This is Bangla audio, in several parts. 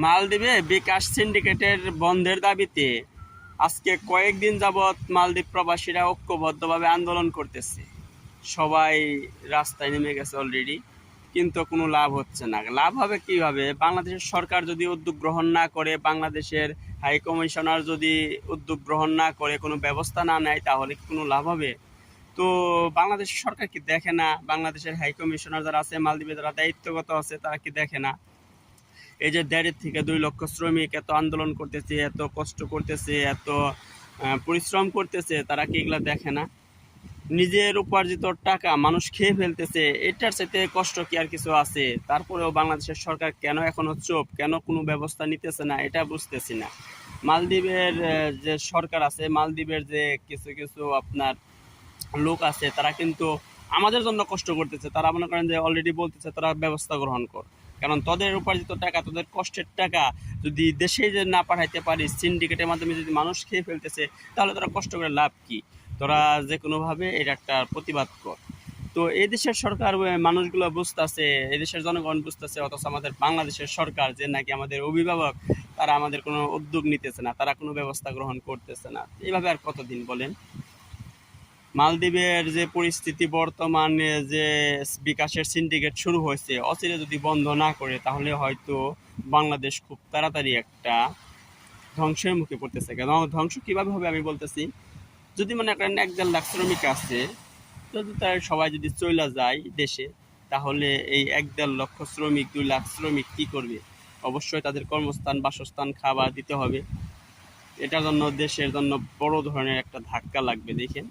মালদ্বীপে বিকাশ সিন্ডিকেটের বন্ধের দাবিতে আজকে কয়েকদিন যাবৎ মালদ্বীপ প্রবাসীরা ঐক্যবদ্ধভাবে আন্দোলন করতেছে। সবাই রাস্তায় নেমে গেছে অলরেডি, কিন্তু কোনো লাভ হচ্ছে না। লাভ হবে কিভাবে? বাংলাদেশের সরকার যদি উদ্যোগ গ্রহণ না করে, বাংলাদেশের হাই কমিশনার যদি উদ্যোগ গ্রহণ না করে, কোনো ব্যবস্থা না নেয়, তাহলে কি কোনো লাভ হবে? তো বাংলাদেশের সরকার কি দেখে না? বাংলাদেশের হাই কমিশনার যারা আছে মালদ্বীপে, যারা দায়িত্বগত আছে, তারা কি দেখে না? এই যে 1.5 থেকে 2 লক্ষ শ্রমিক এত আন্দোলন করতেছে, এত কষ্ট করতেছে, এত পরিশ্রম করতেছে, তারা কি এগুলা দেখে না? নিজের উপার্জিত টাকা মানুষ খেয়ে ফেলতেছে, এটার সাথে কষ্ট কি আর কিছু আছে? তারপরেও বাংলাদেশের সরকার কেন এখনো চুপ, কেন কোনো ব্যবস্থা নিতেছে না, এটা বুঝতেছি না। মালদ্বীপের যে সরকার আছে, মালদ্বীপের যে কিছু কিছু আপনার লোক আছে, তারা কিন্তু আমাদের জন্য কষ্ট করতেছে। তারা মনে করেন যে অলরেডি বলতেছে তারা ব্যবস্থা গ্রহণ কর, কারণ তোদের উপার্জিত টাকা, তোদের কষ্টের টাকা যদি দেশে যে না পাঠাইতে পারিস, সিন্ডিকেটের মাধ্যমে যদি মানুষ খেয়ে ফেলতেছে, তাহলে তোরা কষ্ট করে লাভ কি? তোরা যে কোনোভাবে এর একটা প্রতিবাদ কর। তো এই দেশের সরকার মানুষগুলো বুঝতেছে, এই দেশের জনগণ বুঝতেছে, অথচ আমাদের বাংলাদেশের সরকার যে নাকি আমাদের অভিভাবক, তারা আমাদের কোনো উদ্যোগ নিতেছে না, তারা কোনো ব্যবস্থা গ্রহণ করতেছে না। এইভাবে আর কতদিন বলেন? মালদ্বীপের যে পরিস্থিতি বর্তমানে, যে বিকাশের সিন্ডিকেট শুরু হয়েছে, অচিরে যদি বন্ধ না করে, তাহলে হয়তো বাংলাদেশ খুব তাড়াতাড়ি একটা ধ্বংসের মুখে পড়তেছে। কেন ধ্বংস কিভাবে হবে আমি বলতেছি। যদি মনে করেন 1-1.5 লাখ শ্রমিক আছে, যদি তার সবাই যদি চইলা যায় দেশে, তাহলে এই 1-1.5 লক্ষ শ্রমিক, 2 লাখ শ্রমিক কি করবে? অবশ্যই তাদের কর্মস্থান, বাসস্থান, খাবার দিতে হবে। এটার জন্য দেশের জন্য বড় ধরনের একটা ধাক্কা লাগবে। দেখেন,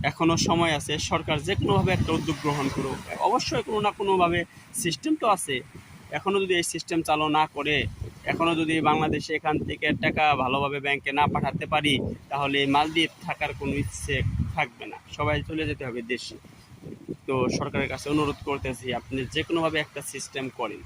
এখনো সময় আছে, সরকার যে কোনোভাবে একটা উদ্যোগ গ্রহণ করুক। অবশ্যই কোনো না কোনোভাবে সিস্টেম তো আছে। এখনো যদি এই সিস্টেম চালু না করে, এখনো যদি বাংলাদেশে এখান থেকে টাকা ভালোভাবে ব্যাংকে না পাঠাতে পারি, তাহলে মালদ্বীপ থাকার কোনো ইচ্ছে থাকবে না, সবাই চলে যেতে হবে দেশে। তো সরকারের কাছে অনুরোধ করতেছি, আপনি যে কোনোভাবে একটা সিস্টেম করেন।